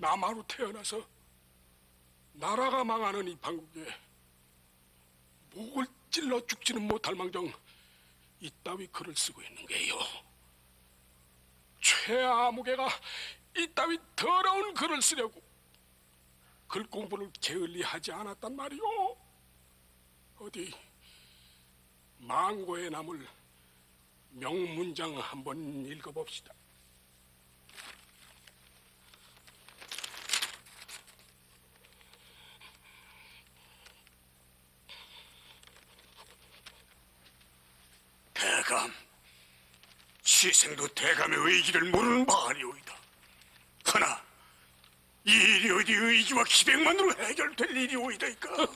남하로 태어나서 나라가 망하는 이 판국에 목을 찔러 죽지는 못할 망정 이따위 글을 쓰고 있는 게요. 최아무개가 이따위 더러운 글을 쓰려고 글 공부를 게을리하지 않았단 말이오. 어디 망고에 남을 명문장 한번 읽어봅시다. 대감, 시생도 대감의 의지를 모르는 바 아니오이다. 하나, 이 일이 어디 의지와 기백만으로 해결될 일이오이다이까.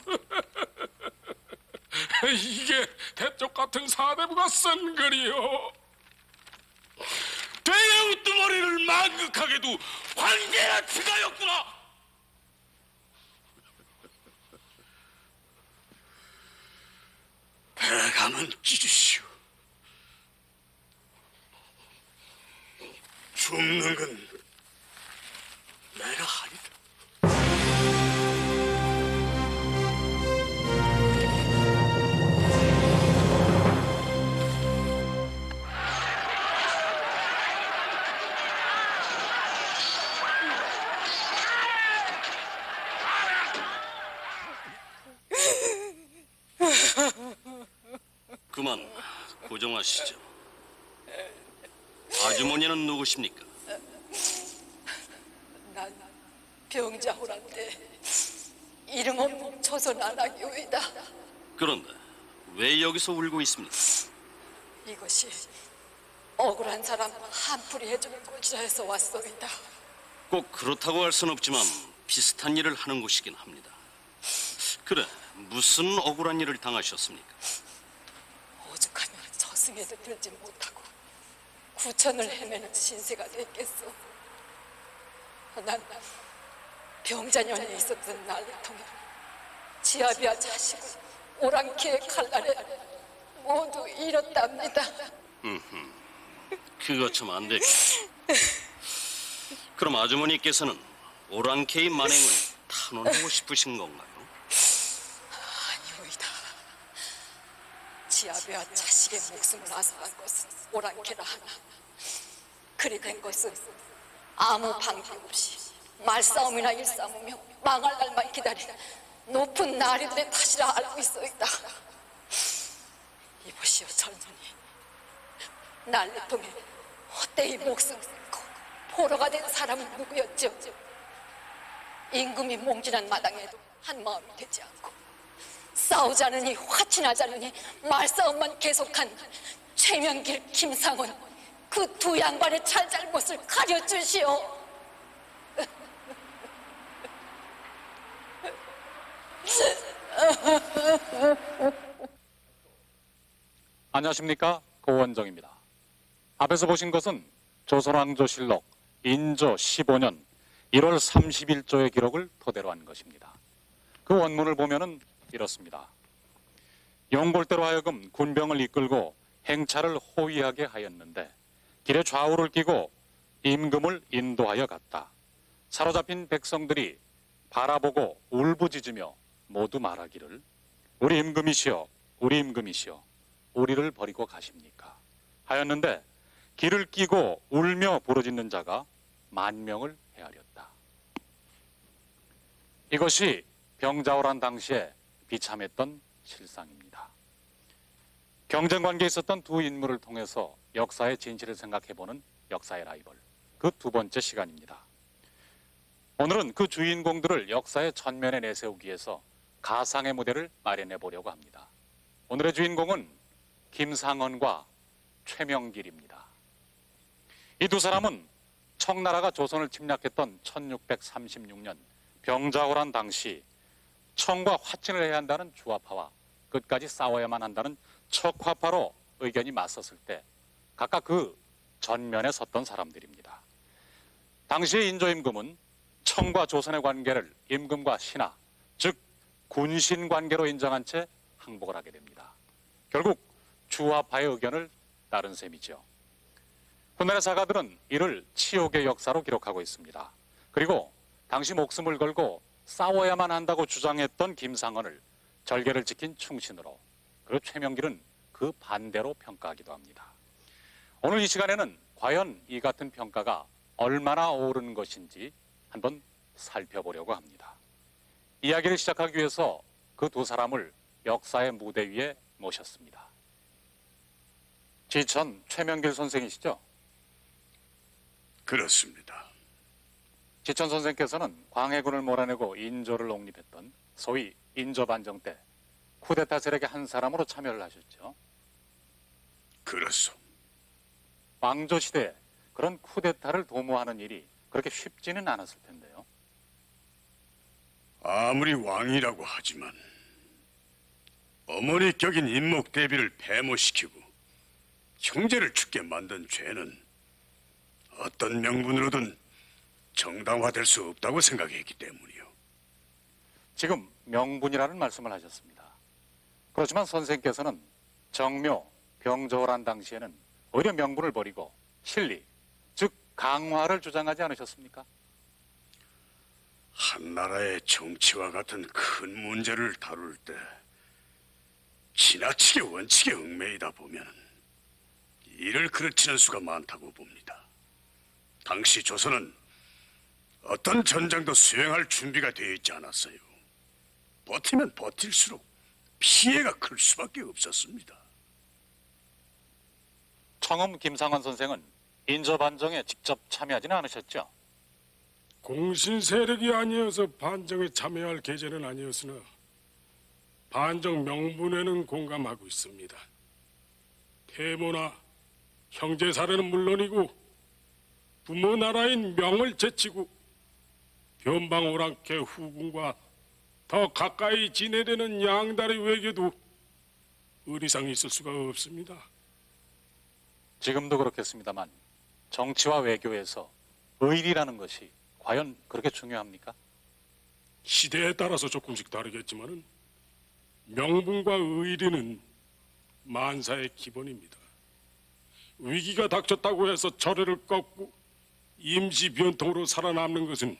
이게 대쪽 같은 사대부가 쓴 글이요. 대의 우두머리를 만극하게도 황제라 치가였구나. 대감은 찢으시오. 죽는 건 내가 하리다. 그만 고정하시죠. 아주머니는 누구십니까? 난 병자호란데 이름 없는 조선 안악이오이다. 그런데 왜 여기서 울고 있습니까? 이것이 억울한 사람 한풀이 해주는 곳이라 해서 왔소이다. 꼭 그렇다고 할 순 없지만 비슷한 일을 하는 곳이긴 합니다. 그래, 무슨 억울한 일을 당하셨습니까? 오죽하면 저승에도 들지 못하고 구천을 헤매는 신세가 됐겠소. 난 병자년에 있었던 날을 통해 지아비와 자식을 오랑캐의 칼날에 모두 잃었답니다. 그거 참 안 되겠. 그럼 아주머니께서는 오랑캐의 만행을 탄원하고 싶으신 건가요? 아니오이다. 지아비와 자식의 목숨을 앗아간 것은 오랑캐라 하나 그리 된 것은 아무 방법 없이 말싸움이나 일싸움이며 망할 날만 기다린 높은 나리들의 탓이라 알고 있어이다. 이보시오 젊은이, 날를 통해 헛되이 목숨 끊고 포로가 된 사람은 누구였죠? 임금이 몽진한 마당에도 한 마음이 되지 않고 싸우자느니 화친하자느니 말싸움만 계속한 최명길, 김상원 그 두 양반의 잘잘못을 가려주시오. 안녕하십니까, 고원정입니다. 앞에서 보신 것은 조선왕조실록 인조 15년 1월 30일조의 기록을 토대로 한 것입니다. 그 원문을 보면은 이렇습니다. 용골대로 하여금 군병을 이끌고 행차를 호위하게 하였는데 길에 좌우를 끼고 임금을 인도하여 갔다. 사로잡힌 백성들이 바라보고 울부짖으며 모두 말하기를 우리 임금이시여, 우리 임금이시여, 우리를 버리고 가십니까? 하였는데 길을 끼고 울며 부르짖는 자가 10,000명을 헤아렸다. 이것이 병자호란 당시에 비참했던 실상입니다. 경쟁 관계에 있었던 두 인물을 통해서 역사의 진실을 생각해보는 역사의 라이벌, 그 두 번째 시간입니다. 오늘은 그 주인공들을 역사의 전면에 내세우기 위해서 가상의 무대를 마련해 보려고 합니다. 오늘의 주인공은 김상헌과 최명길입니다. 이 두 사람은 청나라가 조선을 침략했던 1636년 병자호란 당시 청과 화친을 해야 한다는 주화파와 끝까지 싸워야만 한다는 척화파로 의견이 맞섰을 때 각각 그 전면에 섰던 사람들입니다. 당시의 인조임금은 청과 조선의 관계를 임금과 신하, 즉 군신 관계로 인정한 채 항복을 하게 됩니다. 결국 주화파의 의견을 따른 셈이죠. 훗날의 사가들은 이를 치욕의 역사로 기록하고 있습니다. 그리고 당시 목숨을 걸고 싸워야만 한다고 주장했던 김상헌을 절개를 지킨 충신으로, 그리고 최명길은 그 반대로 평가하기도 합니다. 오늘 이 시간에는 과연 이 같은 평가가 얼마나 옳은 것인지 한번 살펴보려고 합니다. 이야기를 시작하기 위해서 그 두 사람을 역사의 무대 위에 모셨습니다. 지천 최명길 선생이시죠? 그렇습니다. 지천 선생께서는 광해군을 몰아내고 인조를 옹립했던 소위 인조반정 때 쿠데타 세력의 한 사람으로 참여를 하셨죠. 그렇소. 왕조 시대에 그런 쿠데타를 도모하는 일이 그렇게 쉽지는 않았을 텐데요. 아무리 왕이라고 하지만 어머니 격인 인목 대비를 폐모시키고 형제를 죽게 만든 죄는 어떤 명분으로든 정당화될 수 없다고 생각했기 때문이요. 지금 명분이라는 말씀을 하셨습니다. 그렇지만 선생께서는 정묘, 병조란 당시에는 오히려 명분을 버리고 실리, 즉 강화를 주장하지 않으셨습니까? 한 나라의 정치와 같은 큰 문제를 다룰 때 지나치게 원칙에 얽매이다 보면 이를 그르치는 수가 많다고 봅니다. 당시 조선은 어떤 전장도 수행할 준비가 되어 있지 않았어요. 버티면 버틸수록 피해가 클 수밖에 없었습니다. 청음 김상헌 선생은 인조반정에 직접 참여하지는 않으셨죠? 공신 세력이 아니어서 반정에 참여할 계제는 아니었으나 반정 명분에는 공감하고 있습니다. 폐모나 형제 사례는 물론이고 부모 나라인 명을 제치고 변방 오랑캐 후군과 더 가까이 지내려는 양다리 외교도 의리상이 있을 수가 없습니다. 지금도 그렇겠습니다만 정치와 외교에서 의리라는 것이 과연 그렇게 중요합니까? 시대에 따라서 조금씩 다르겠지만은 명분과 의리는 만사의 기본입니다. 위기가 닥쳤다고 해서 절에를 꺾고 임시 변통으로 살아남는 것은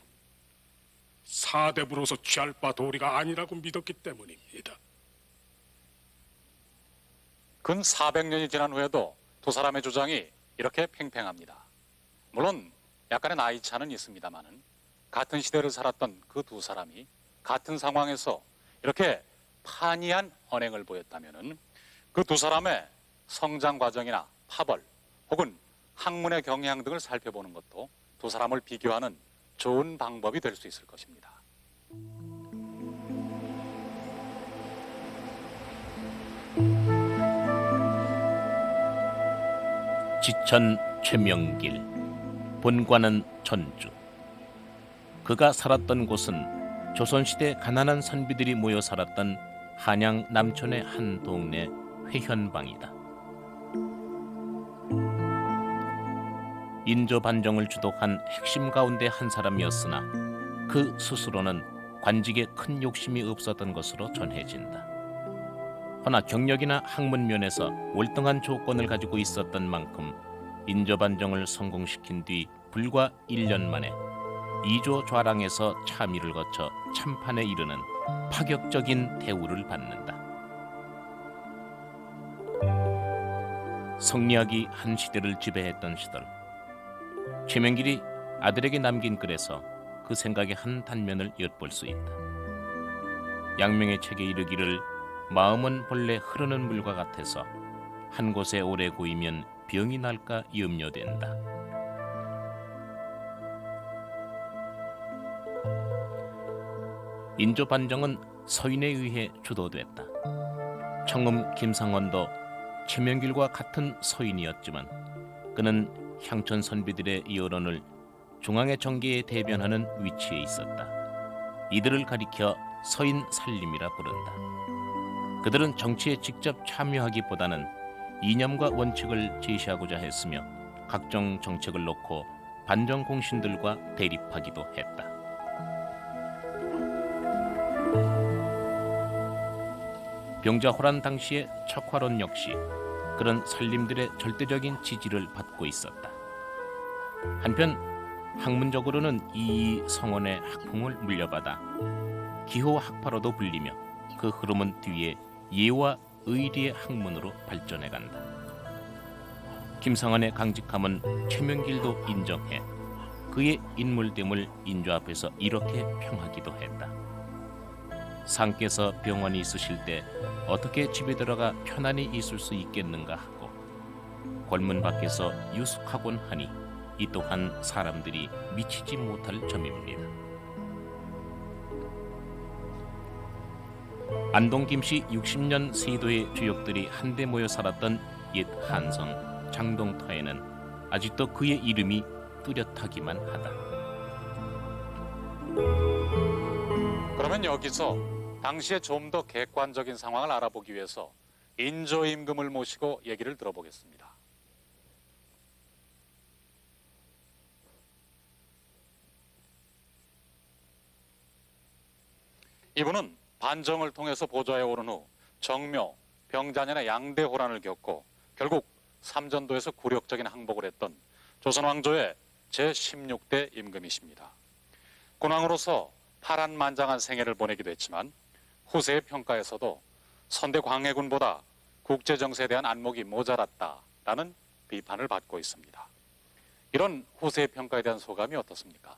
사대부로서 취할 바 도리가 아니라고 믿었기 때문입니다. 근 400년이 지난 후에도 두 사람의 주장이 이렇게 팽팽합니다. 물론 약간의 나이 차는 있습니다만은 같은 시대를 살았던 그 두 사람이 같은 상황에서 이렇게 판이한 언행을 보였다면은 그 두 사람의 성장 과정이나 파벌 혹은 학문의 경향 등을 살펴보는 것도 두 사람을 비교하는 좋은 방법이 될 수 있을 것입니다. 지천 최명길, 본관은 전주. 그가 살았던 곳은 조선시대 가난한 선비들이 모여 살았던 한양 남촌의 한 동네 회현방이다. 인조 반정을 주도한 핵심 가운데 한 사람이었으나 그 스스로는 관직에 큰 욕심이 없었던 것으로 전해진다. 허나 경력이나 학문 면에서 월등한 조건을 가지고 있었던 만큼 인조 반정을 성공시킨 뒤 불과 1년 만에 이조 좌랑에서 참의를 거쳐 참판에 이르는 파격적인 대우를 받는다. 성리학이 한 시대를 지배했던 시절, 최명길이 아들에게 남긴 글에서 그 생각의 한 단면을 엿볼 수 있다. 양명의 책에 이르기를 마음은 본래 흐르는 물과 같아서 한 곳에 오래 고이면 병이 날까 염려된다. 인조 반정은 서인에 의해 주도됐다. 청음 김상헌도 최명길과 같은 서인이었지만 그는 향촌 선비들의 여론을 중앙의 정계에 대변하는 위치에 있었다. 이들을 가리켜 서인 살림이라 부른다. 그들은 정치에 직접 참여하기보다는 이념과 원칙을 제시하고자 했으며 각종 정책을 놓고 반정 공신들과 대립하기도 했다. 병자호란 당시의 척화론 역시 그런 살림들의 절대적인 지지를 받고 있었다. 한편 학문적으로는 이 성원의 학풍을 물려받아 기호 학파로도 불리며 그 흐름은 뒤에 예와 의리의 학문으로 발전해간다. 김상환의 강직함은 최명길도 인정해 그의 인물됨을 인조 앞에서 이렇게 평하기도 했다. 상께서 병원에 있으실 때 어떻게 집에 들어가 편안히 있을 수 있겠는가 하고 골문 밖에서 유숙하곤 하니 이 또한 사람들이 미치지 못할 점입니다. 안동 김씨 60년 세도의 주역들이 한데 모여 살았던 옛 한성 장동터에는 아직도 그의 이름이 뚜렷하기만 하다. 그러면 여기서 당시에 좀 더 객관적인 상황을 알아보기 위해서 인조 임금을 모시고 얘기를 들어보겠습니다. 이분은 반정을 통해서 보좌에 오른 후 정묘, 병자년의 양대 호란을 겪고 결국 삼전도에서 굴욕적인 항복을 했던 조선 왕조의 제16대 임금이십니다. 군왕으로서 파란만장한 생애를 보내기도 했지만 후세의 평가에서도 선대 광해군보다 국제정세에 대한 안목이 모자랐다라는 비판을 받고 있습니다. 이런 후세의 평가에 대한 소감이 어떻습니까?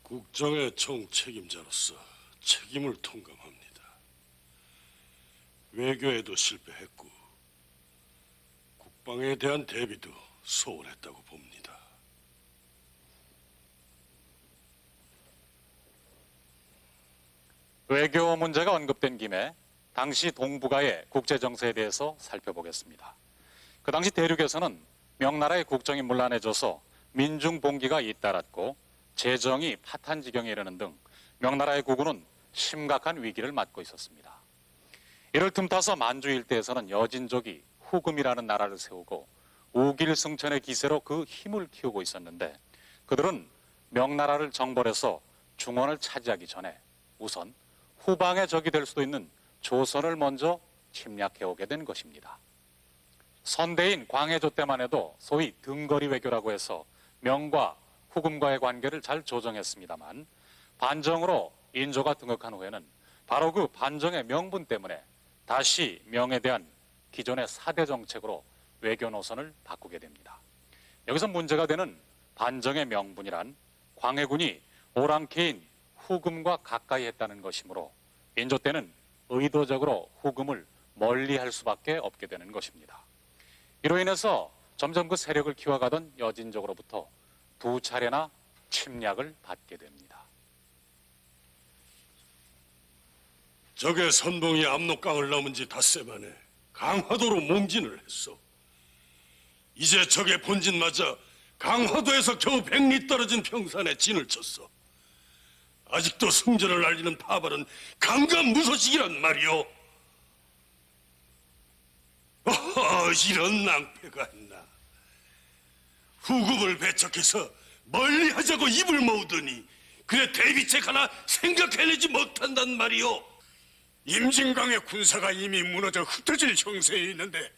국정의 총책임자로서 책임을 통감합니다. 외교에도 실패했고 국방에 대한 대비도 소홀했다고 봅니다. 외교 문제가 언급된 김에 당시 동북아의 국제정세에 대해서 살펴보겠습니다. 그 당시 대륙에서는 명나라의 국정이 문란해져서 민중봉기가 잇따랐고 재정이 파탄지경에 이르는 등 명나라의 국군은 심각한 위기를 맞고 있었습니다. 이를 틈타서 만주 일대에서는 여진족이 후금이라는 나라를 세우고 우길승천의 기세로 그 힘을 키우고 있었는데 그들은 명나라를 정벌해서 중원을 차지하기 전에 우선 후방의 적이 될 수도 있는 조선을 먼저 침략해오게 된 것입니다. 선대인 광해조 때만 해도 소위 등거리 외교라고 해서 명과 후금과의 관계를 잘 조정했습니다만 반정으로 인조가 등극한 후에는 바로 그 반정의 명분 때문에 다시 명에 대한 기존의 사대 정책으로 외교 노선을 바꾸게 됩니다. 여기서 문제가 되는 반정의 명분이란 광해군이 오랑캐인 후금과 가까이 했다는 것이므로 인조 때는 의도적으로 후금을 멀리할 수밖에 없게 되는 것입니다. 이로 인해서 점점 그 세력을 키워가던 여진족으로부터 두 차례나 침략을 받게 됩니다. 적의 선봉이 압록강을 넘은 지 닷새 만에 강화도로 몸진을 했소. 이제 적의 본진마저 강화도에서 겨우 100리 떨어진 평산에 진을 쳤어. 아직도 승전을 알리는 파벌은 강간무소식이란 말이오. 이런 낭패가 있나. 후금을 배척해서 멀리하자고 입을 모으더니 그래 대비책 하나 생각해내지 못한단 말이오. 임진강의 군사가 이미 무너져 흩어질 형세에 있는데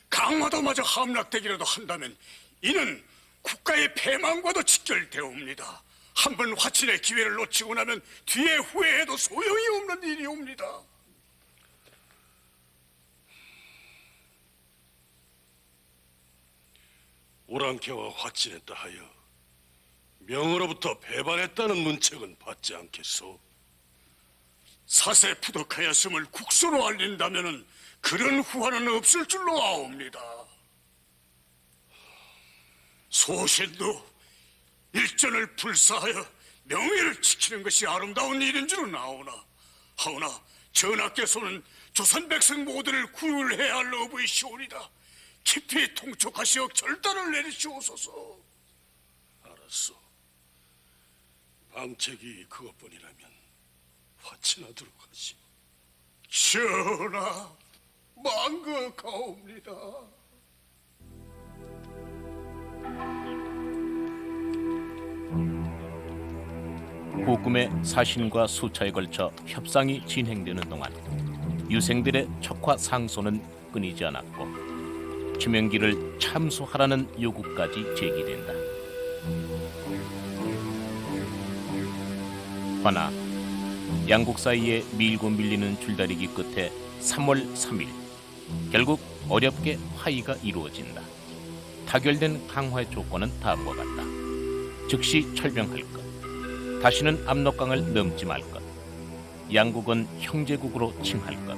강화도마저 함락되기라도 한다면 이는 국가의 패망과도 직결되옵니다. 한번 화친의 기회를 놓치고 나면 뒤에 후회해도 소용이 없는 일이옵니다. 오랑캐와 화친했다 하여 명으로부터 배반했다는 문책은 받지 않겠소. 사세 푸덕하였음을 국소로 알린다면 그런 후환은 없을 줄로 아옵니다. 소신도 일전을 불사하여 명예를 지키는 것이 아름다운 일인 줄은 아오나 하오나 전하께서는 조선 백성 모두를 구휼해야 할 어부이시오니다. 깊이 통촉하시어 결단을 내리시옵소서. 알았소. 방책이 그것뿐이라면 화친하도록 하시오. 전하, 망극하옵니다. 후금의 사신과 수차에 걸쳐 협상이 진행되는 동안 유생들의 척화 상소는 끊이지 않았고 치명기를 참수하라는 요구까지 제기된다. 허나 양국 사이에 밀고 밀리는 줄다리기 끝에 3월 3일 결국 어렵게 화의가 이루어진다. 타결된 강화의 조건은 다음과 같다. 즉시 철병할 것, 다시는 압록강을 넘지 말 것, 양국은 형제국으로 칭할 것,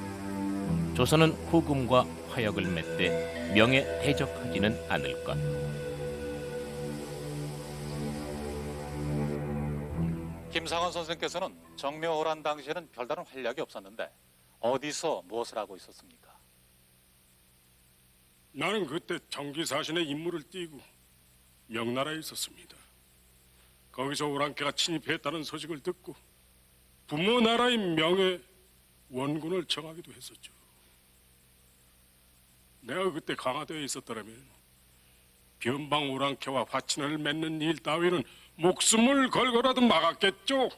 조선은 후금과 화역을 맺되 명예 대적하지는 않을 것. 김상원 선생께서는 정묘호란 당시에는 별다른 활약이 없었는데 어디서 무엇을 하고 있었습니까? 나는 그때 정기사신의 임무를 띠고 명나라에 있었습니다. 거기서 오랑캐가 침입했다는 소식을 듣고 부모 나라인 명에 원군을 정하기도 했었죠. 내가 그때 강화도에 있었더라면 변방 오랑캐와 화친을 맺는 일 따위는 목숨을 걸고라도 막았겠죠.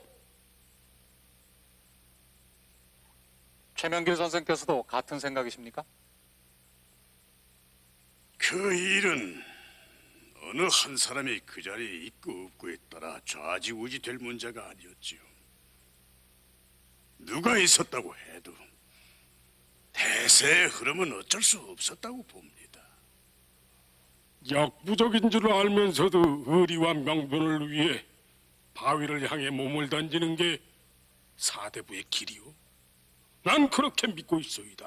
최명길 선생께서도 같은 생각이십니까? 그 일은 어느 한 사람이 그 자리에 있고 없고에 따라 좌지우지 될 문제가 아니었지요. 누가 있었다고 해도 대세의 흐름은 어쩔 수 없었다고 봅니다. 역부족인 줄 알면서도 의리와 명분을 위해 바위를 향해 몸을 던지는 게 사대부의 길이요. 난 그렇게 믿고 있소이다.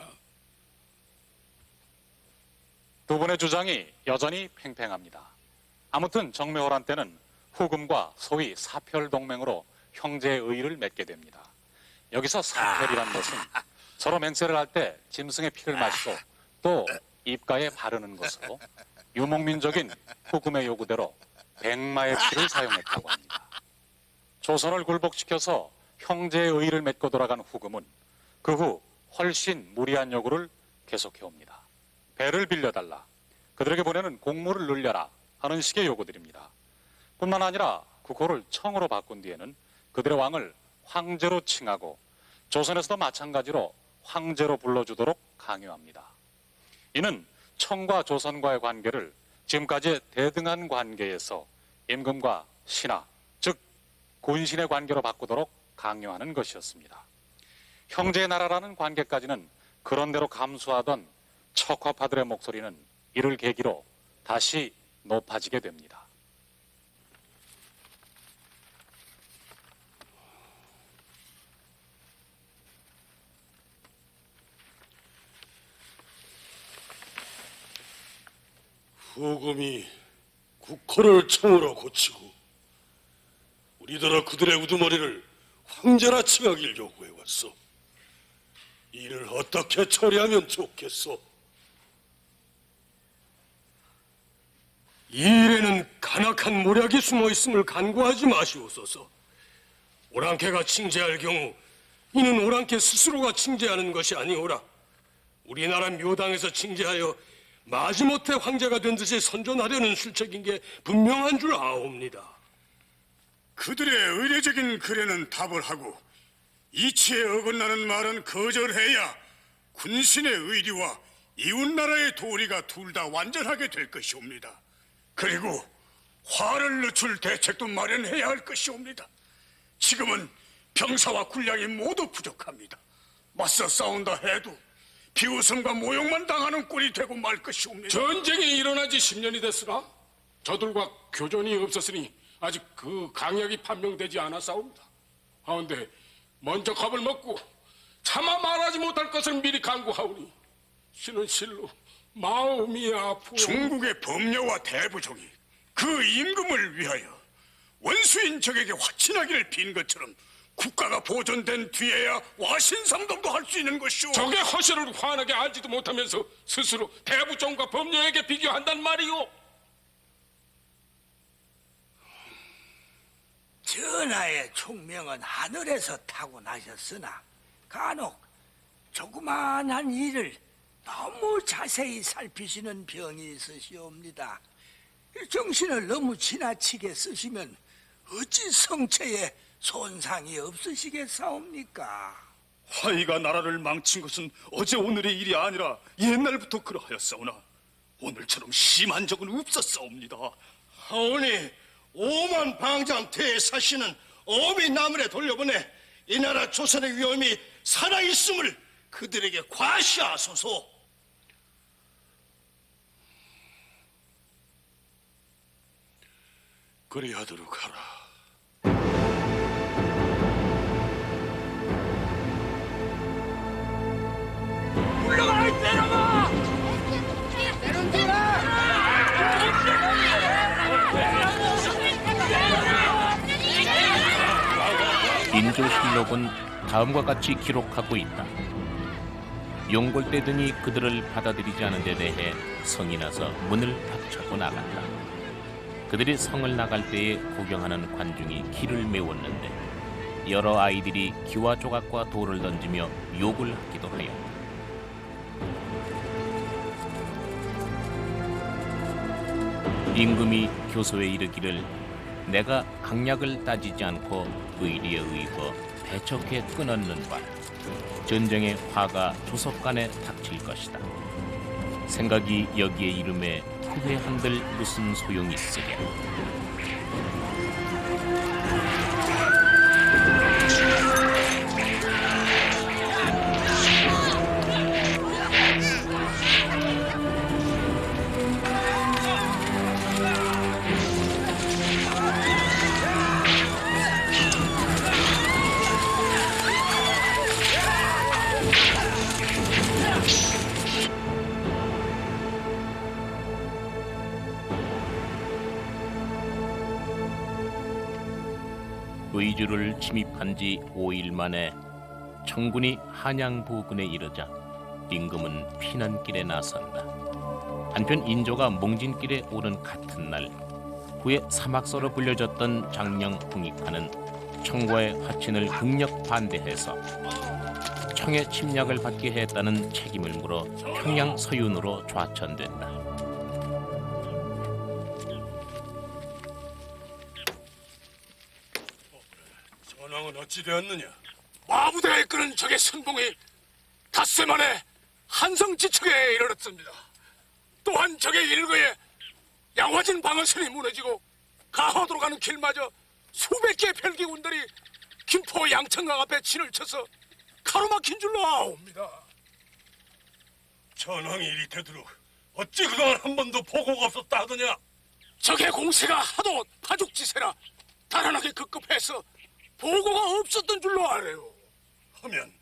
두 분의 주장이 여전히 팽팽합니다. 아무튼 정묘호란 때는 후금과 소위 사별동맹으로 형제의 의를 맺게 됩니다. 여기서 사별이란 것은 서로 맹세를 할 때 짐승의 피를 마시고 또 입가에 바르는 것으로 유목민족인 후금의 요구대로 백마의 피를 사용했다고 합니다. 조선을 굴복시켜서 형제의 의를 맺고 돌아간 후금은 그 후 훨씬 무리한 요구를 계속해옵니다. 배를 빌려달라, 그들에게 보내는 공물을 늘려라 하는 식의 요구들입니다. 뿐만 아니라 국호를 청으로 바꾼 뒤에는 그들의 왕을 황제로 칭하고 조선에서도 마찬가지로 황제로 불러주도록 강요합니다. 이는 청과 조선과의 관계를 지금까지의 대등한 관계에서 임금과 신하, 즉 군신의 관계로 바꾸도록 강요하는 것이었습니다. 형제의 나라라는 관계까지는 그런대로 감수하던 척화파들의 목소리는 이를 계기로 다시 높아지게 됩니다. 후금이 국호를 청으로 고치고 우리더러 그들의 우두머리를 황제라 칭하길 요구해왔소. 이를 어떻게 처리하면 좋겠소? 이 일에는 간악한 모략이 숨어있음을 간과하지 마시옵소서. 오랑캐가 칭제할 경우 이는 오랑캐 스스로가 칭제하는 것이 아니오라. 우리나라 묘당에서 칭제하여 마지못해 황제가 된 듯이 선전하려는 술책인 게 분명한 줄 아옵니다. 그들의 의례적인 글에는 답을 하고 이치에 어긋나는 말은 거절해야 군신의 의리와 이웃나라의 도리가 둘 다 완전하게 될 것이옵니다. 그리고 화를 늦출 대책도 마련해야 할 것이옵니다. 지금은 병사와 군량이 모두 부족합니다. 맞서 싸운다 해도 비웃음과 모욕만 당하는 꼴이 되고 말 것이옵니다. 전쟁이 일어난 지 10년이 됐으나 저들과 교전이 없었으니 아직 그 강약이 판명되지 않았사옵니다. 하운데 먼저 겁을 먹고 차마 말하지 못할 것을 미리 강구하오니 신은 실로 마음이 아프오. 중국의 범녀와 대부족이 그 임금을 위하여 원수인 적에게 화친하기를 빈 것처럼 국가가 보존된 뒤에야 와신상동도 할 수 있는 것이오. 적의 허세를 환하게 알지도 못하면서 스스로 대부종과 범녀에게 비교한단 말이오. 전하의 총명은 하늘에서 타고나셨으나 간혹 조그마한 일을 너무 자세히 살피시는 병이 있으시옵니다. 정신을 너무 지나치게 쓰시면 어찌 성체에 손상이 없으시겠사옵니까? 화이가 나라를 망친 것은 어제 오늘의 일이 아니라 옛날부터 그러하였사오나 오늘처럼 심한 적은 없었사옵니다. 하오니 오만 방장 대사씨는 어미 나물에 돌려보내 이 나라 조선의 위엄이 살아있음을 그들에게 과시하소서. 그리하도록 하라. 인조실록은 다음과 같이 기록하고 있다. 용골대등이 그들을 받아들이지 않은 데 대해 성이 나서 문을 닥쳤고 나갔다. 그들이 성을 나갈 때에 구경하는 관중이 길을 메웠는데 여러 아이들이 기와 조각과 돌을 던지며 욕을 하기도 하였다. 임금이 교소에 이르기를 내가 강약을 따지지 않고 의리에 의거 배척해 끊었는 바 전쟁의 화가 조섭간에 닥칠 것이다. 생각이 여기에 이름에 후회한들 무슨 소용이 있으랴. 의주를 침입한 지 5일 만에 청군이 한양 부근에 이르자 임금은 피난길에 나선다. 한편 인조가 몽진길에 오른 같은 날 후에 사막서로 불려졌던 장령 홍익하는 청과의 화친을 극력 반대해서 청의 침략을 받게 했다는 책임을 물어 평양 서윤으로 좌천된다. 전황은 어찌 되었느냐? 마부대가 이끄는 적의 선봉이 닷새 만에 한성지척에 이르렀습니다. 또한 적의 일거에 양화진 방어선이 무너지고 가호도로 가는 길마저 수백 개의 별기군들이 김포 양천강 앞에 진을 쳐서 가로막힌 줄로 아옵니다. 전황이 이리 되도록 어찌 그동안 한 번도 보고가 없었다 하더냐? 적의 공세가 하도 파죽지세라 달아나게 급급해서 보고가 없었던 줄로 알아요. 하면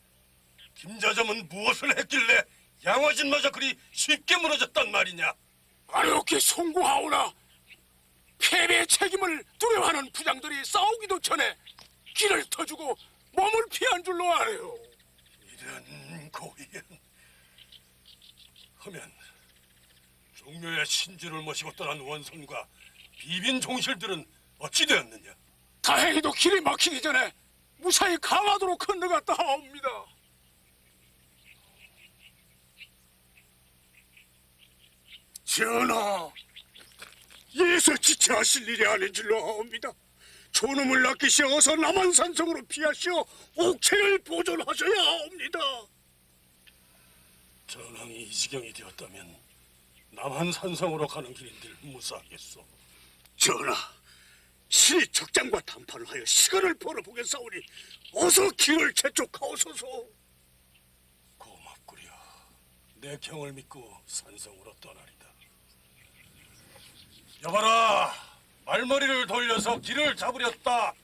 김자점은 무엇을 했길래 양화진마저 그리 쉽게 무너졌단 말이냐? 아렵게 송구하오나 패배의 책임을 두려워하는 부장들이 싸우기도 전에 길을 터주고 몸을 피한 줄로 알아요. 이런 고의연. 하면 종묘의 신주를 모시고 떠난 원성과 비빈 종실들은 어찌 되었느냐? 다행히도 길이 막히기 전에 무사히 강화도로 건너갔다 하옵니다. 전하, 예서 지체하실 일이 아닌 줄로 아옵니다. 존엄을 낚이시어 어서 남한산성으로 피하시어 옥체를 보존하셔야 하옵니다. 전황이 이 지경이 되었다면 남한산성으로 가는 길인들 무사하겠소. 전하, 신이 적장과談판을 하여 시간을 벌어보겠사오니 어서 길을 재촉하옵소서. 고맙구려. 내 경을 믿고 산성으로 떠나리다. 여봐라, 말머리를 돌려서 길을 잡으렸다.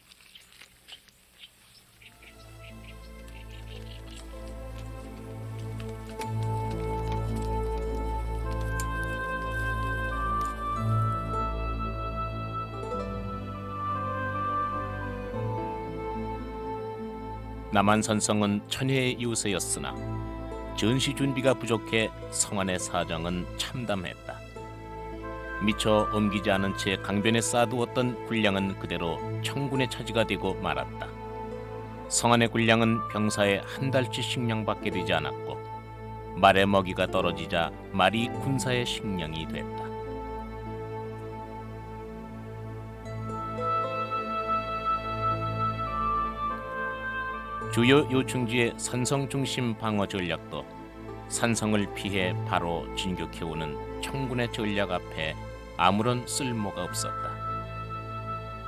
남한산성은 천혜의 이웃이었으나 전시 준비가 부족해 성안의 사정은 참담했다. 미처 옮기지 않은 채 강변에 쌓아두었던 군량은 그대로 청군의 차지가 되고 말았다. 성안의 군량은 병사의 한 달치 식량밖에 되지 않았고 말의 먹이가 떨어지자 말이 군사의 식량이 됐다. 주요 요충지의 산성 중심 방어 전략도 산성을 피해 바로 진격해오는 청군의 전략 앞에 아무런 쓸모가 없었다.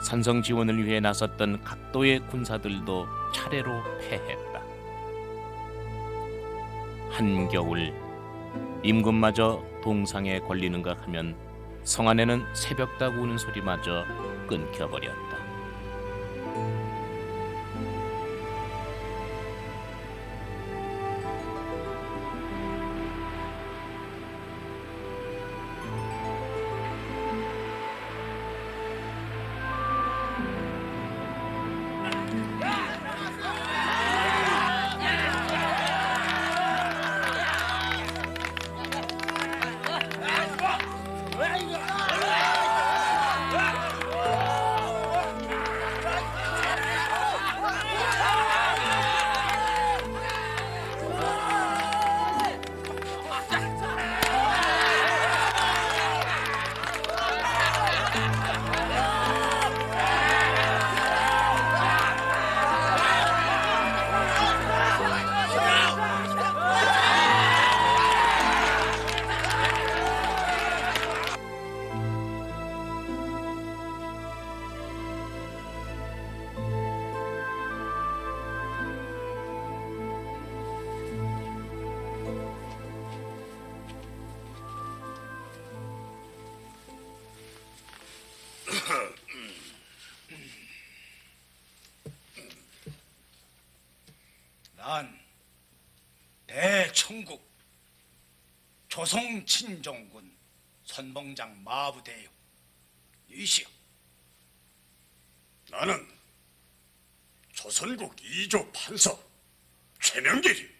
산성 지원을 위해 나섰던 각도의 군사들도 차례로 패했다. 한겨울 임금마저 동상에 걸리는가 하면 성 안에는 새벽닭 우는 소리마저 끊겨버렸다. 난 대청국 조성친정군 선봉장 마부대요 이시여. 나는 조선국 2조 판서 최명길이.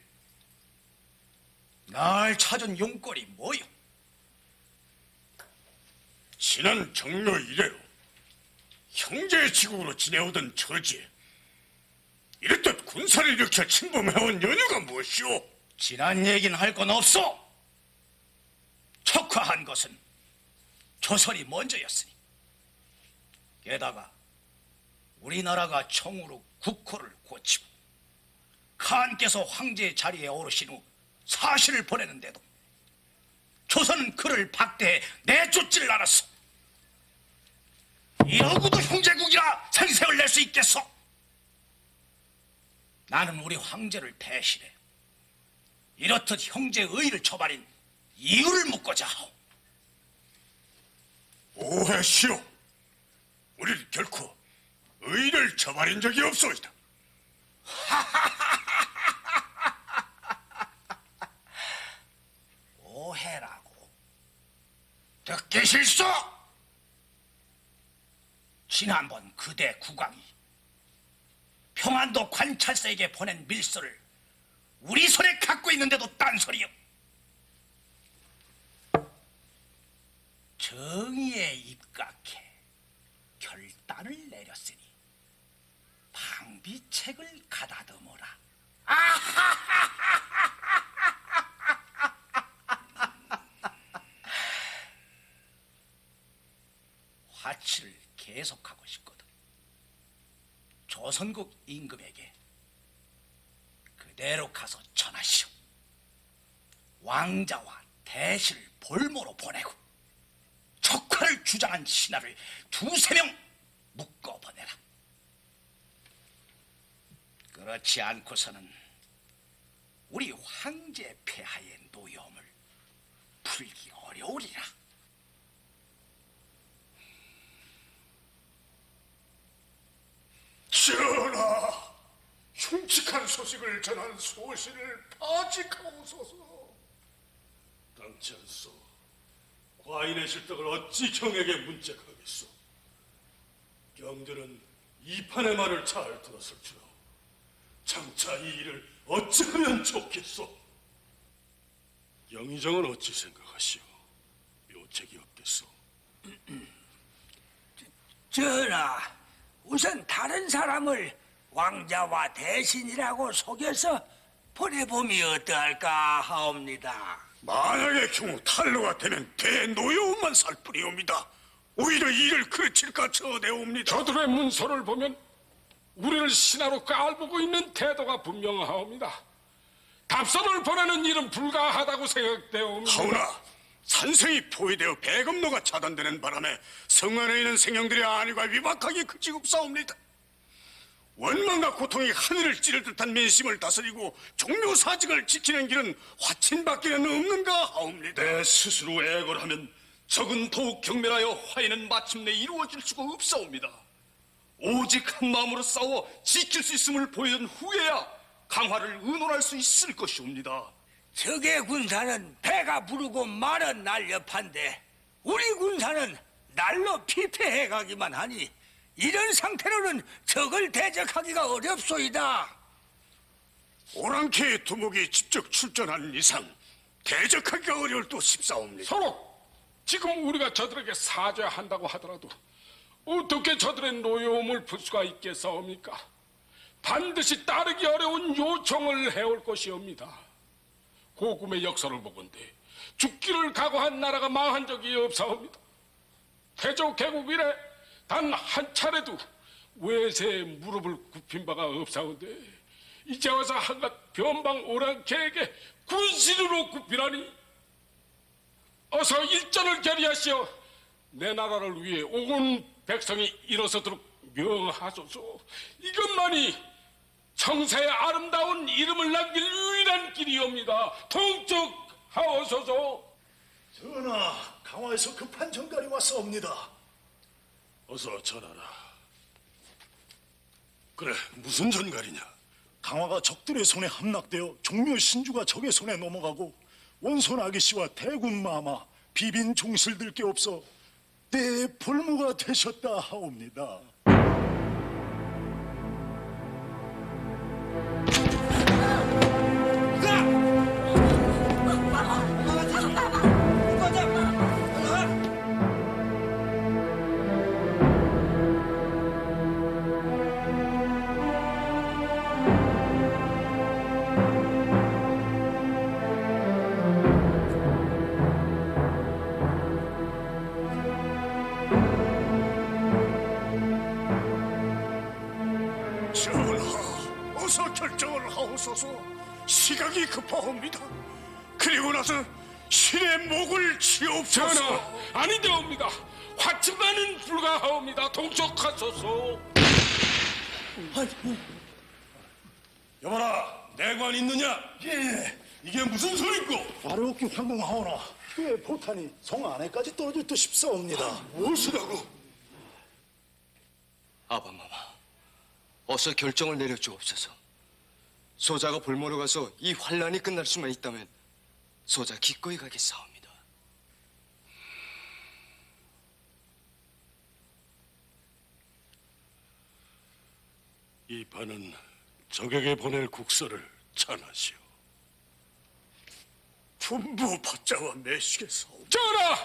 날 찾은 용거리 뭐요? 지난 정묘 이래로 형제의 지국으로 지내오던 처지에 이렇듯 군사를 일으켜 침범해온 연유가 무엇이오? 지난 얘기는 할 건 없어. 척화한 것은 조선이 먼저였으니. 게다가 우리나라가 청으로 국호를 고치고 칸께서 황제의 자리에 오르신 후 사실을 보내는데도 조선은 그를 박대해 내쫓지를 않았어. 이러고도 형제국이라 생색을 낼 수 있겠어? 나는 우리 황제를 대신해 이렇듯 형제의 의를 저버린 이유를 묻고자 하오. 오해시오. 우리는 결코 의를 저버린 적이 없소이다. 오해라고? 듣기 싫소? 지난번 그대 국왕이 평안도 관찰사에게 보낸 밀서를 우리 손에 갖고 있는데도 딴소리요. 정의에 입각해 결단을 내렸으니 방비책을 가다듬어라. 화치를 계속하고 싶거든. 조선국 임금에게 그대로 가서 전하시오. 왕자와 대신을 볼모로 보내고 척화를 주장한 신하를 2-3명 묶어보내라. 그렇지 않고서는 우리 황제 폐하의 노여움을 풀기 어려우리라. 전하, 흉측한 소식을 전한 소신을 파직하옵소서. 당찬소. 과인의 실덕을 어찌 경에게 문책하겠소. 경들은 이 판의 말을 잘 들었을 줄 알고 장차 이 일을 어찌하면 좋겠소. 영의정은 어찌 생각하시오? 묘책이 없겠소. 전하, 우선 다른 사람을 왕자와 대신이라고 속여서 보내봄이 어떠할까 하옵니다. 만약의 경우 탄로가 되면 대노여움만 살 뿐이옵니다. 오히려 일을 그르칠까 저대옵니다. 저들의 문서를 보면 우리를 신하로 깔보고 있는 태도가 분명하옵니다. 답서를 보내는 일은 불가하다고 생각되옵니다. 하오나 산성이 포위되어 배검로가 차단되는 바람에 성 안에 있는 생명들의 안위가 위박하게 그치옵사옵니다. 원망과 고통이 하늘을 찌를 듯한 민심을 다스리고 종묘사직을 지키는 길은 화친밖에는 없는가 하옵니다. 내 스스로 애걸하면 적은 더욱 경멸하여 화해는 마침내 이루어질 수가 없사옵니다. 오직 한 마음으로 싸워 지킬 수 있음을 보여준 후에야 강화를 의논할 수 있을 것이옵니다. 적의 군사는 배가 부르고 말은 날렵한데 우리 군사는 날로 피폐해 가기만 하니 이런 상태로는 적을 대적하기가 어렵소이다. 오랑캐의 두목이 직접 출전하는 이상 대적하기가 어려울 또 싶사옵니다. 서로 지금 우리가 저들에게 사죄한다고 하더라도 어떻게 저들의 노여움을 풀 수가 있겠사옵니까? 반드시 따르기 어려운 요청을 해올 것이옵니다. 고금의 역사를 보건대 죽기를 각오한 나라가 망한 적이 없사옵니다. 태조 개국 이래 단 한 차례도 외세에 무릎을 굽힌 바가 없사온데 이제 와서 한갓 변방 오랑캐에게 군신으로 굽히라니. 어서 일전을 결의하시어 내 나라를 위해 온 백성이 일어서도록 명하소서. 이것만이 청사의 아름다운 이름을 남길 유일한 길이옵니다. 통촉하옵소서. 전하, 강화에서 급한 전갈이 왔사옵니다. 어서 전하라. 그래, 무슨 전갈이냐? 강화가 적들의 손에 함락되어 종묘 신주가 적의 손에 넘어가고 원손 아기씨와 대군 마마 비빈 종실들 게 없어 내 볼모가 되셨다 하옵니다. 전하, 어서 결정을 하옵소서. 시각이 급하옵니다. 그리고 나서 신의 목을 치옵소서. 전하, 아니되옵니다. 화친만은 불가하옵니다. 통촉하소서. 여봐라, 내관 있느냐? 예, 이게 무슨 소리고? 아래옵기 황공하오나 꽤 포탄이 성 안에까지 떨어질 듯 싶사옵니다. 무엇이라고? 아바마마, 어서 결정을 내려주옵소서. 소자가 볼모로 가서 이 환란이 끝날 수만 있다면 소자 기꺼이 가겠사옵니다. 이 반은 적에게 보낼 국서를 전하시오. 분부 받자와 매시겠사옵니다. 전하,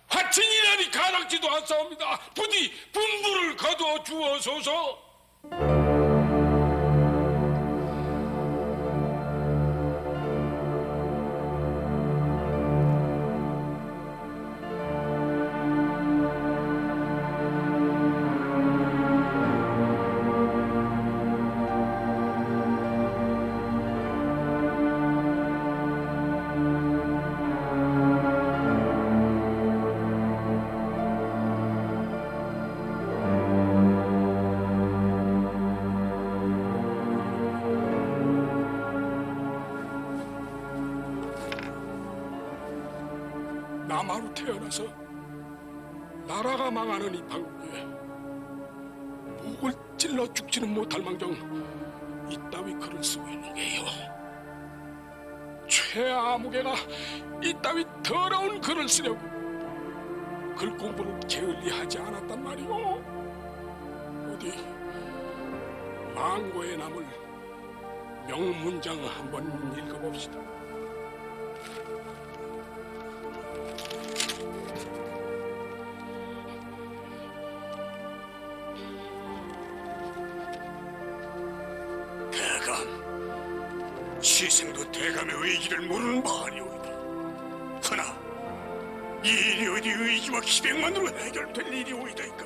화친이라니 가락지도 않사옵니다. 부디 분부를 거두어 주어소서. 남아로 태어나서 나라가 망하는 이 방국에 목을 찔러 죽지는 못할 망정 이따위 글을 쓰고 있는 게요. 최아무개가 이따위 더러운 글을 쓰려고 글 공부를 게을리하지 않았단 말이오. 어디 망고에 남을 명문장 한번 읽어봅시다. 대감, 시생도 대감의 의기를 모르는 바 아니오이다. 그러나 이 일이 어디 의기와 기백만으로 해결될 일이오이다니까.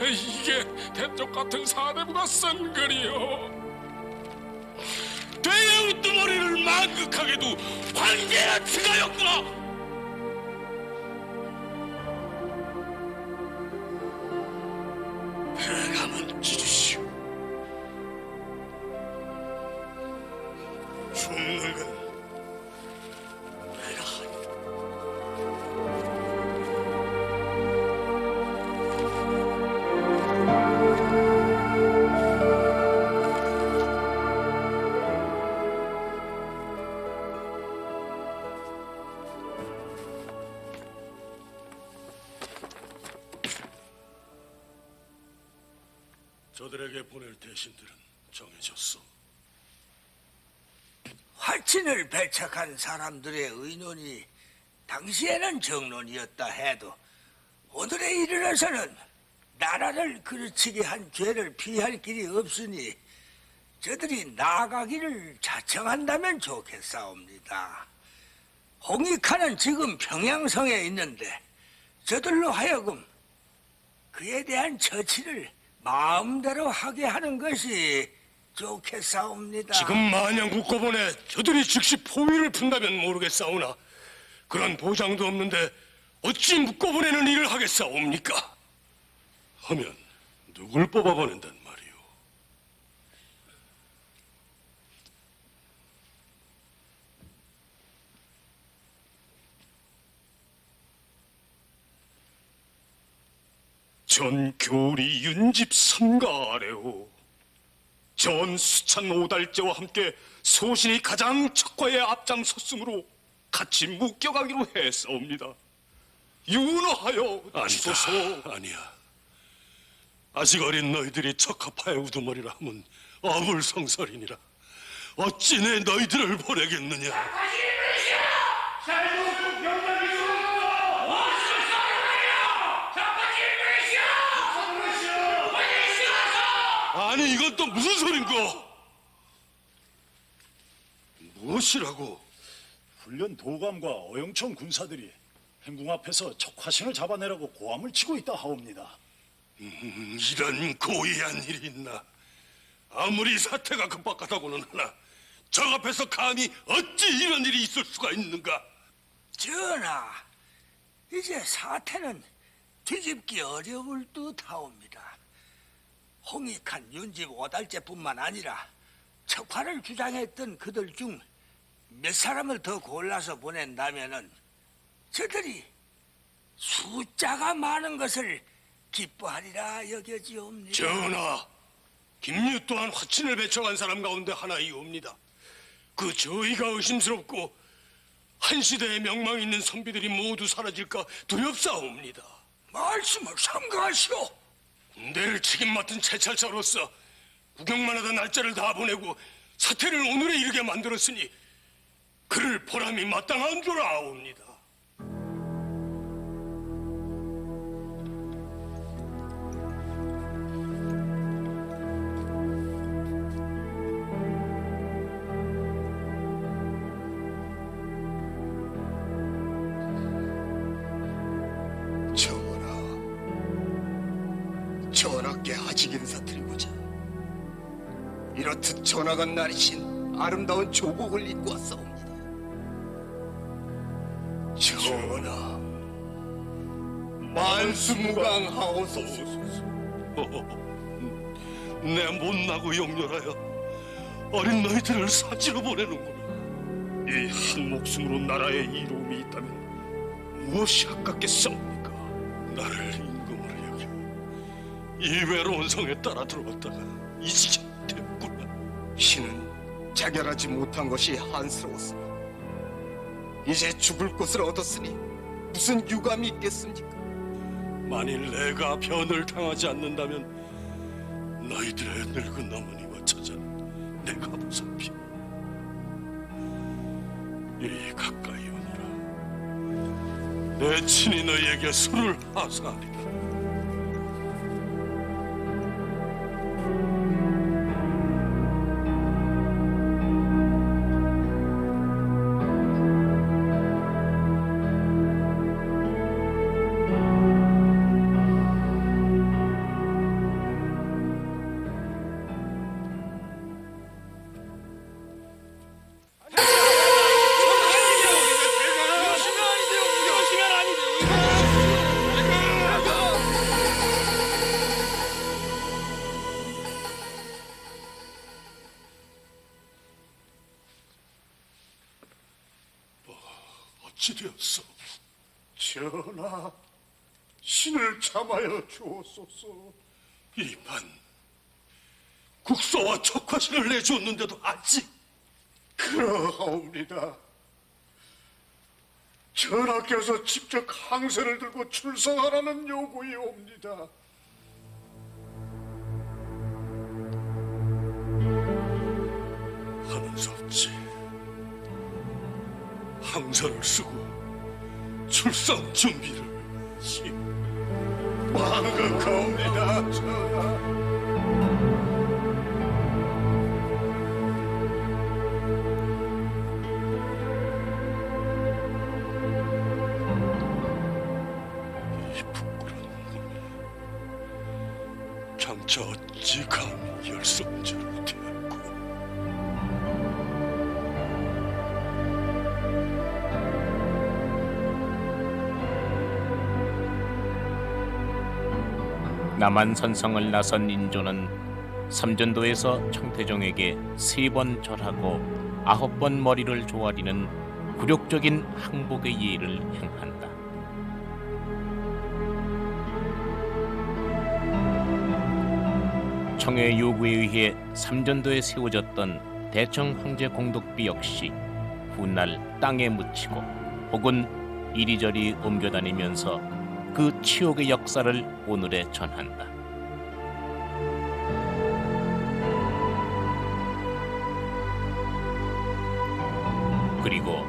이게 대쪽 같은 사대부가 쓴 글이요. 돼의 우두머리를 만극하게도 황제라 치가였구나. 배감은 찢으시오. 죽는 건 내가 하리라. 저들에게 보낼 대신들은 정해졌어. 화친을 배척한 사람들의 의논이 당시에는 정론이었다 해도 오늘에 이르러서는 나라를 그르치게 한 죄를 피할 길이 없으니 저들이 나아가기를 자청한다면 좋겠사옵니다. 홍익하는 지금 평양성에 있는데 저들로 하여금 그에 대한 처치를 마음대로 하게 하는 것이 좋겠사옵니다. 지금 마냥 묶어보내 저들이 즉시 포위를 푼다면 모르겠사오나 그런 보장도 없는데 어찌 묶어보내는 일을 하겠사옵니까? 하면 누굴 뽑아보낸단 말이오? 전 교리 윤집 삼가 아래오. 전 수찬 오달제와 함께 소신이 가장 척과에 앞장섰으므로 같이 묶여가기로 했사옵니다. 윤호하여 주소서. 아니야. 아직 어린 너희들이 척합하의 우두머리라 하면 어물성설이니라. 어찌 내 너희들을 보내겠느냐. 아니 이건 또 무슨 소린고? 무엇이라고? 훈련 도감과 어영청 군사들이 행궁 앞에서 척화신을 잡아내라고 고함을 치고 있다 하옵니다. 이런 고의한 일이 있나? 아무리 사태가 급박하다고는 하나 저 앞에서 감히 어찌 이런 일이 있을 수가 있는가? 전하, 이제 사태는 뒤집기 어려울 듯하옵니다. 홍익한 윤집 오달제뿐만 아니라 척화를 주장했던 그들 중 몇 사람을 더 골라서 보낸다면은 저들이 숫자가 많은 것을 기뻐하리라 여겨지옵니다. 전하, 김유 또한 화친을 배척한 사람 가운데 하나이옵니다. 그 저희가 의심스럽고 한 시대에 명망 있는 선비들이 모두 사라질까 두렵사옵니다. 말씀을 삼가하시오. 군대를 책임 맡은 채찰사로서 구경만 하던 날짜를 다 보내고 사태를 오늘에 이르게 만들었으니 그를 보람이 마땅한 줄 아옵니다. 전하께 아직 인사드리고자 이렇듯 전하가 나리신 아름다운 조국을 입고 왔사옵니다. 전하, 만수무강하옵소서. 내 못나고 용렬하여 어린 너희들을 사지로 보내는구나. 이 한 목숨으로 나라의 이로움이 있다면 무엇이 아깝겠사옵니까? 나를 임금으로 여겨 이 외로운 성에 따라 들어왔다가 이지게 됐구나. 신은 자결하지 못한 것이 한스러웠으니 이제 죽을 곳을 얻었으니 무슨 유감이 있겠습니까? 만일 내가 변을 당하지 않는다면 너희들의 늙은 어머니와 처자는 내가 보살피 이 가까이 오너라. 내 친히 너희에게 술을 하사하리라. 어찌되었소? 전하, 신을 참하여 주옵소서. 이반 국서와 척화신을 내주었는데도 아직 그러하옵니다. 전하께서 직접 항세를 들고 출성하라는 요구이 옵니다. 하는 수 없지. 항사를 쓰고 출산 준비를 망극하옵니다. 전하. 장차 어찌 감히 열성자를 대하고. 남한 선성을 나선 인조는 삼전도에서 청태종에게 3번 절하고 9번 머리를 조아리는 굴욕적인 항복의 예를 행한다. 청의 요구에 의해 삼전도에 세워졌던 대청 황제 공덕비 역시 훗날 땅에 묻히고 혹은 이리저리 옮겨다니면서 그 치욕의 역사를 오늘에 전한다. 그리고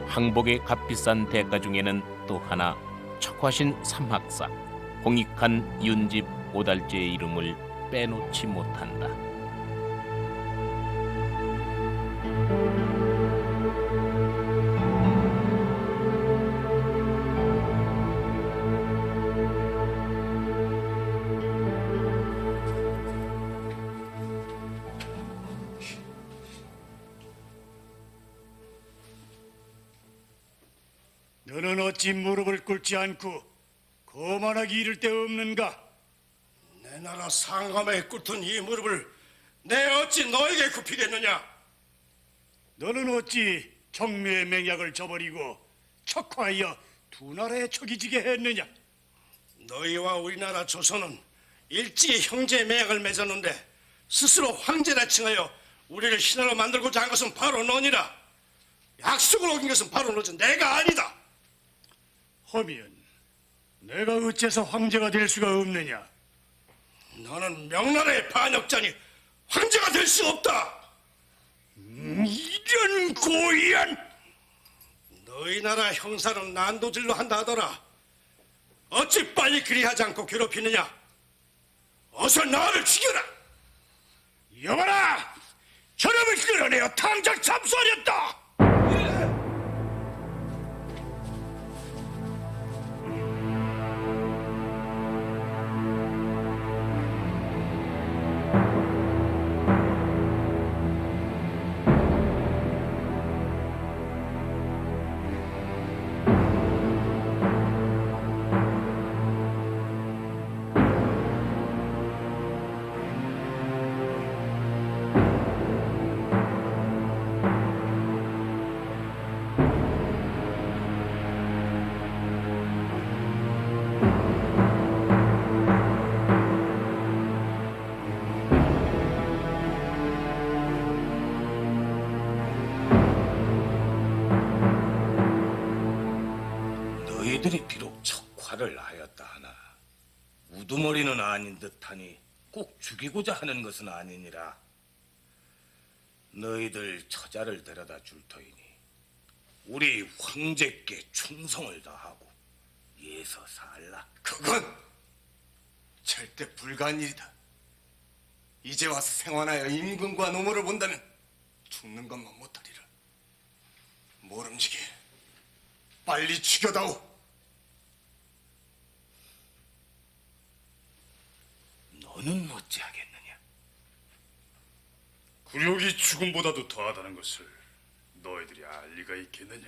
항복의 값비싼 대가 중에는 또 하나 척화신 삼학사, 홍익한 윤집 오달제의 이름을 빼놓지 못한다. 너는 어찌 무릎을 꿇지 않고 거만하기 이를 데 없는가? 내 나라 상감에 꿇던 이 무릎을 내 어찌 너에게 굽히겠느냐? 너는 어찌 정묘의 맹약을 저버리고 척화하여 두 나라의 척이 지게 했느냐? 너희와 우리나라 조선은 일찍이 형제 맹약을 맺었는데 스스로 황제라 칭하여 우리를 신하로 만들고자 한 것은 바로 너니라. 약속을 어긴 것은 바로 너지 내가 아니다. 허면 내가 어째서 황제가 될 수가 없느냐? 너는 명나라의 반역자니 황제가 될 수 없다. 이런 고의한! 너희 나라 형사는 난도질로 한다 하더라. 어찌 빨리 그리하지 않고 괴롭히느냐? 어서 나를 죽여라! 여봐라! 저놈을 끌어내어 당장 참수하렸다! 너희들이 비록 척화를 하였다 하나 우두머리는 아닌 듯하니 꼭 죽이고자 하는 것은 아니니라. 너희들 처자를 데려다 줄 터이니 우리 황제께 충성을 다하고 예서 살라. 그건 절대 불가한 일이다. 이제 와서 생활하여 임금과 노모를 본다면 죽는 것만 못하리라. 모름지기 빨리 죽여다오. 너는 어찌하겠느냐? 굴욕이 죽음보다도 더하다는 것을 너희들이 알 리가 있겠느냐?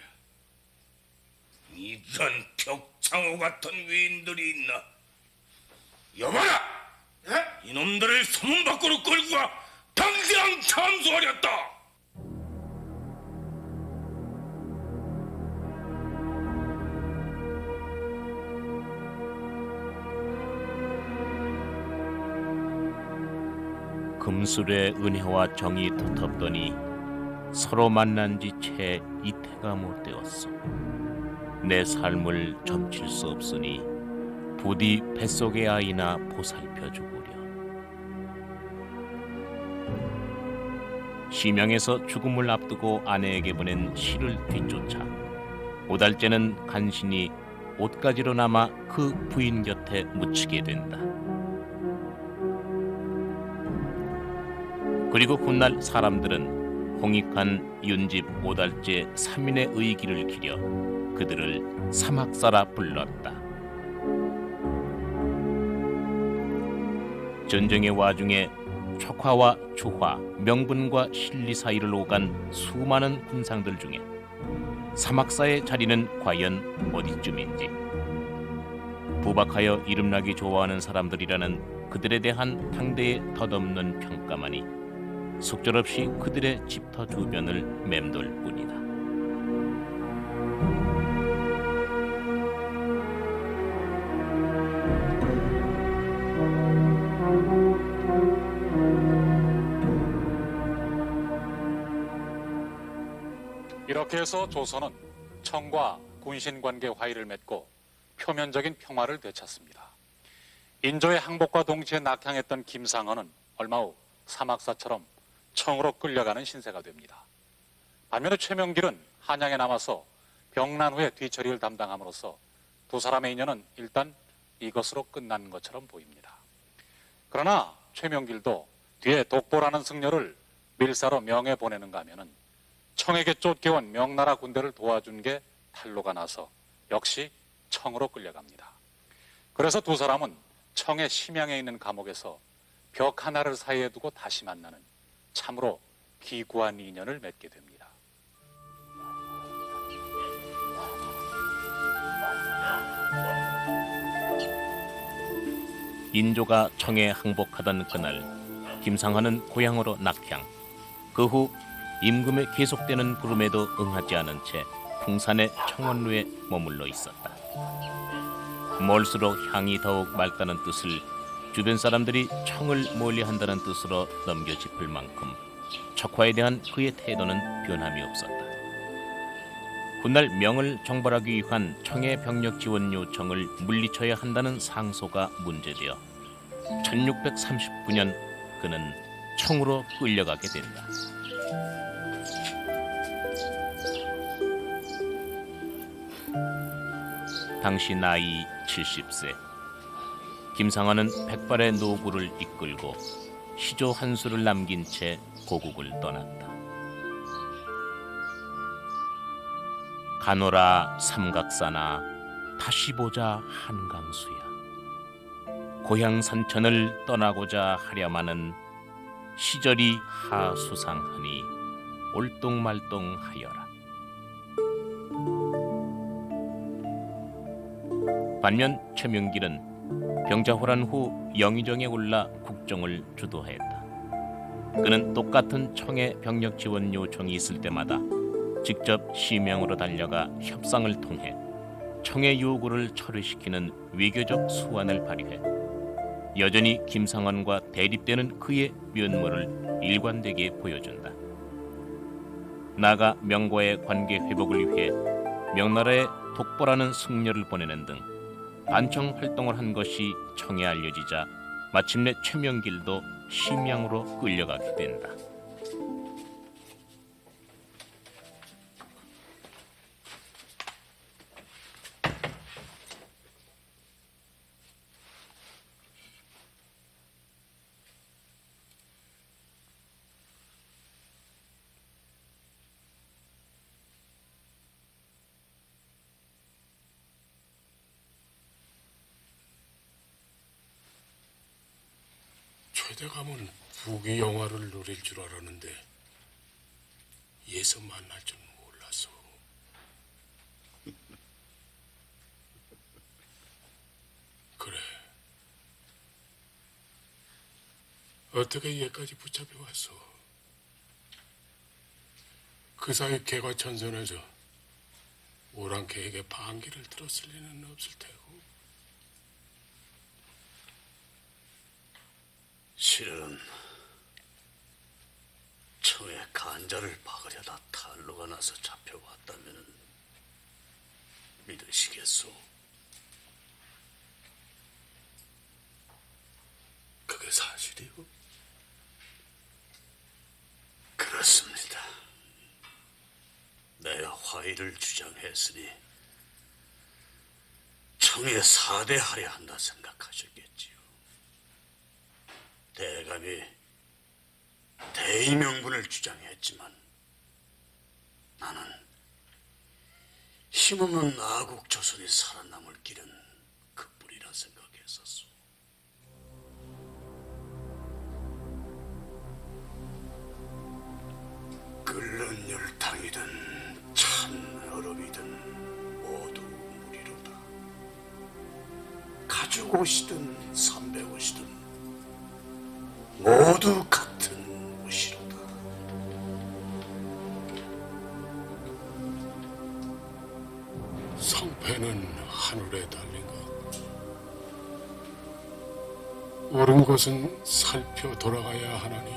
이런 벽창호 같은 위인들이 있나? 여봐라! 이놈들을 소문 밖으로 끌고 와 당장 참수하렸다! 금술의 은혜와 정이 두텁더니 서로 만난 지 채 이태가 못 되었소. 내 삶을 점칠 수 없으니 부디 뱃속의 아이나 보살펴 주구려. 심양에서 죽음을 앞두고 아내에게 보낸 시를 뒤쫓아 5달째는 간신히 옷가지로 남아 그 부인 곁에 묻히게 된다. 그리고 훗날 사람들은 홍익한 윤집 5달째 3인의 의기를 기려 그들을 사막사라 불렀다. 전쟁의 와중에 촉화와 주화, 명분과 실리 사이를 오간 수많은 군상들 중에 사막사의 자리는 과연 어디쯤인지, 부박하여 이름나기 좋아하는 사람들이라는 그들에 대한 당대의 덧없는 평가만이 속절없이 그들의 집터 주변을 맴돌 뿐이다. 이렇게 해서 조선은 청과 군신관계 화의를 맺고 표면적인 평화를 되찾습니다. 인조의 항복과 동시에 낙향했던 김상헌은 얼마 후 사막사처럼 청으로 끌려가는 신세가 됩니다. 반면에 최명길은 한양에 남아서 병난 후에 뒤처리를 담당함으로써 두 사람의 인연은 일단 이것으로 끝난 것처럼 보입니다. 그러나 최명길도 뒤에 독보라는 승려를 밀사로 명에 보내는가 하면은 청에게 쫓겨온 명나라 군대를 도와준 게 탈로가 나서 역시 청으로 끌려갑니다. 그래서 두 사람은 청의 심양에 있는 감옥에서 벽 하나를 사이에 두고 다시 만나는 참으로 기구한 인연을 맺게 됩니다. 인조가 청에 항복하던 그날, 김상헌은 고향으로 낙향. 그 후 임금의 계속되는 부름에도 응하지 않은 채 풍산의 청원루에 머물러 있었다. 멀수록 향이 더욱 맑다는 뜻을 주변 사람들이 청을 멀리한다는 뜻으로 넘겨짚을 만큼 척화에 대한 그의 태도는 변함이 없었다. 훗날 명을 정벌하기 위한 청의 병력 지원 요청을 물리쳐야 한다는 상소가 문제되어 1639년 그는 청으로 끌려가게 된다. 당시 나이 70세, 김상헌은 백발의 노구를 이끌고 시조 한 수를 남긴 채 고국을 떠났다. 가노라 삼각사나 다시 보자 한강수야. 고향 산천을 떠나고자 하려마는 시절이 하수상하니 올똥말똥하여라. 반면 최명길은 병자호란 후 영의정에 올라 국정을 주도했다. 그는 똑같은 청의 병력 지원 요청이 있을 때마다 직접 심양으로 달려가 협상을 통해 청의 요구를 철회시키는 외교적 수완을 발휘해 여전히 김상헌과 대립되는 그의 면모를 일관되게 보여준다. 나아가 명과의 관계 회복을 위해 명나라에 독보라는 승려를 보내는 등 반청 활동을 한 것이 청에 알려지자 마침내 최명길도 심양으로 끌려가게 된다. 최대감은 부귀 영화를 노릴 줄 알았는데 예서 만날 줄 몰랐어. 그래. 어떻게 얘까지 붙잡혀 왔어? 그 사이 개가 천선해서 오랑캐에게 반기를 들었을 리는 없을 테고. 실은 한자를 박으려다 탈로가 나서 잡혀왔다면 믿으시겠소? 그게 사실이요? 그렇습니다. 내가 화의를 주장했으니 청에 사대하려 한다 생각하셨겠지요. 대감이 대의명분을 주장했지만 나는 힘없는 나국 조선이 살아남을 길은 그뿐이라 생각했었소. 끓는 열탕이든 찬 얼음이든 모두 무리로다. 가죽 옷이든 삼백 옷이든 모두 같은 옷이로다. 성패는 하늘에 달린 것. 옳은 것은 살펴 돌아가야 하나니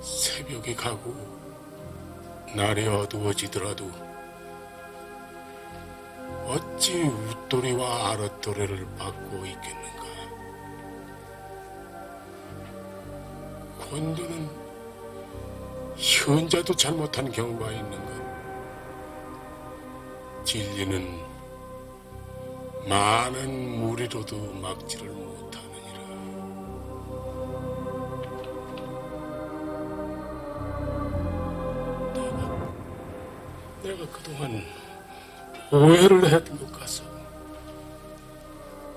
새벽이 가고 날이 어두워지더라도 어찌 웃도리와 아랫도래를 받고 있겠는가. 권유는 현자도 잘못한 경우가 있는가. 진리는 많은 무리로도 막지를 못하느니라. 내가 그동안 오해를 했던 것 같소.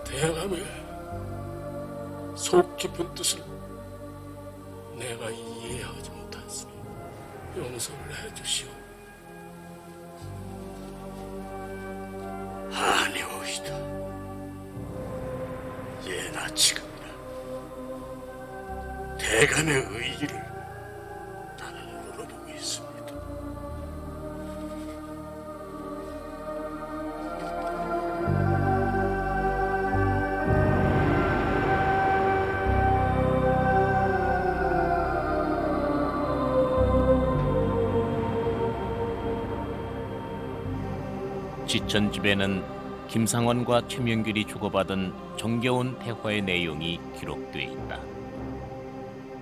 대감의 속 깊은 뜻을 내가 이해하지 못했으니 용서를 해주시오. 아니오이다. 예나 지금이나 대감의 의의를 나는 물어보고 있습니다. 지천집에는 김상원과 최명길이 주고받은 정겨운 대화의 내용이 기록되어 있다.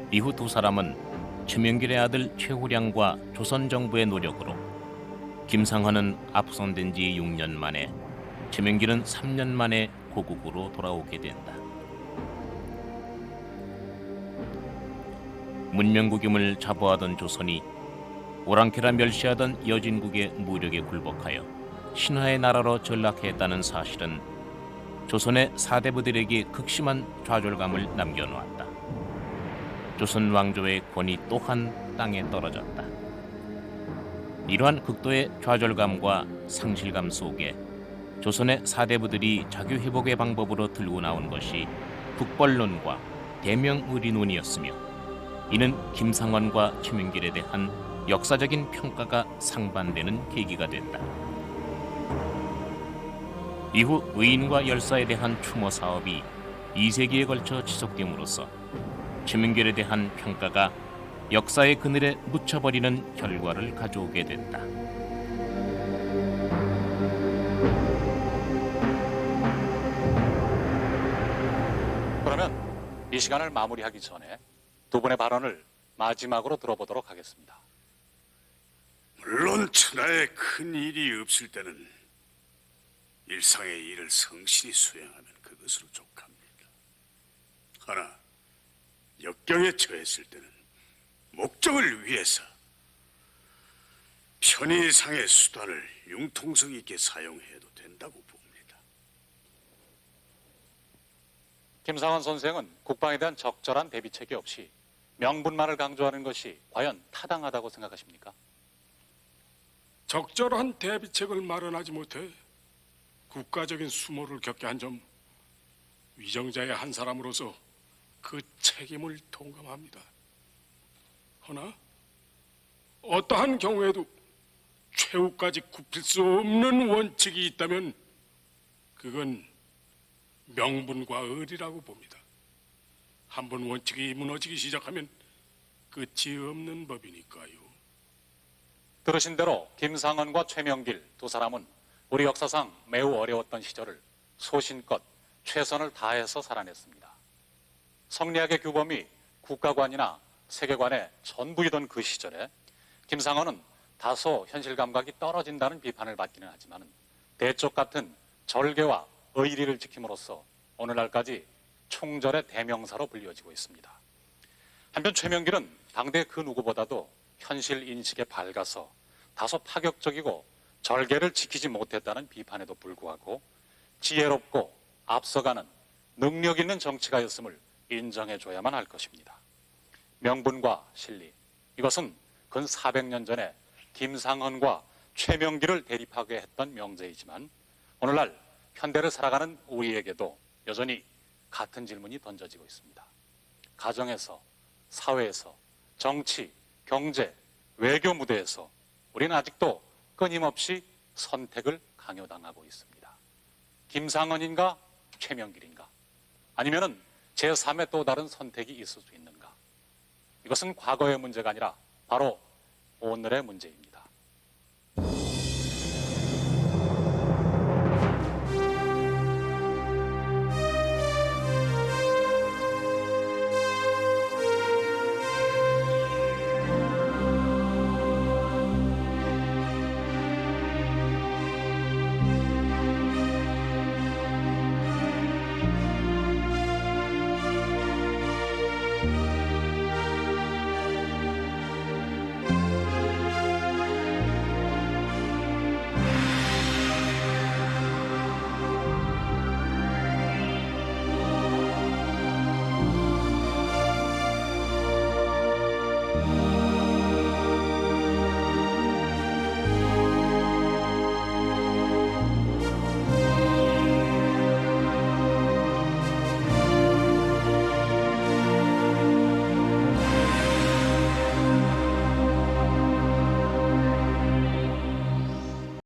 이후 두 사람은 최명길의 아들 최후량과 조선정부의 노력으로 김상원은 압송된 지 6년 만에, 최명길은 3년 만에 고국으로 돌아오게 된다. 문명국임을 자부하던 조선이 오랑캐라 멸시하던 여진국의 무력에 굴복하여 신화의 나라로 전락했다는 사실은 조선의 사대부들에게 극심한 좌절감을 남겨놓았다. 조선 왕조의 권위 또한 땅에 떨어졌다. 이러한 극도의 좌절감과 상실감 속에 조선의 사대부들이 자규회복의 방법으로 들고 나온 것이 북벌론과 대명의리론이었으며, 이는 김상원과 최명길에 대한 역사적인 평가가 상반되는 계기가 된다. 이후 의인과 열사에 대한 추모 사업이 2세기에 걸쳐 지속됨으로써 최명길에 대한 평가가 역사의 그늘에 묻혀버리는 결과를 가져오게 된다. 그러면 이 시간을 마무리하기 전에 두 분의 발언을 마지막으로 들어보도록 하겠습니다. 물론 천하에 큰 일이 없을 때는 일상의 일을 성실히 수행하면 그것으로 족합니다. 하나, 역경에 처했을 때는 목적을 위해서 편의상의 수단을 융통성 있게 사용해도 된다고 봅니다. 김상원 선생은 국방에 대한 적절한 대비책이 없이 명분만을 강조하는 것이 과연 타당하다고 생각하십니까? 적절한 대비책을 마련하지 못해 국가적인 수모를 겪게 한 점, 위정자의 한 사람으로서 그 책임을 통감합니다. 허나 어떠한 경우에도 최후까지 굽힐 수 없는 원칙이 있다면 그건 명분과 의리라고 봅니다. 한 번 원칙이 무너지기 시작하면 끝이 없는 법이니까요. 들으신 대로 김상헌과 최명길 두 사람은 우리 역사상 매우 어려웠던 시절을 소신껏 최선을 다해서 살아냈습니다. 성리학의 규범이 국가관이나 세계관의 전부이던 그 시절에 김상헌은 다소 현실 감각이 떨어진다는 비판을 받기는 하지만 대쪽 같은 절개와 의리를 지킴으로써 오늘날까지 총절의 대명사로 불려지고 있습니다. 한편 최명길은 당대 그 누구보다도 현실 인식에 밝아서 다소 파격적이고 절개를 지키지 못했다는 비판에도 불구하고 지혜롭고 앞서가는 능력 있는 정치가였음을 인정해줘야만 할 것입니다. 명분과 실리, 이것은 근 400년 전에 김상헌과 최명길을 대립하게 했던 명제이지만 오늘날 현대를 살아가는 우리에게도 여전히 같은 질문이 던져지고 있습니다. 가정에서, 사회에서, 정치, 경제, 외교 무대에서 우리는 아직도 끊임없이 선택을 강요당하고 있습니다. 김상헌인가 최명길인가? 아니면은 제3의 또 다른 선택이 있을 수 있는가? 이것은 과거의 문제가 아니라 바로 오늘의 문제입니다.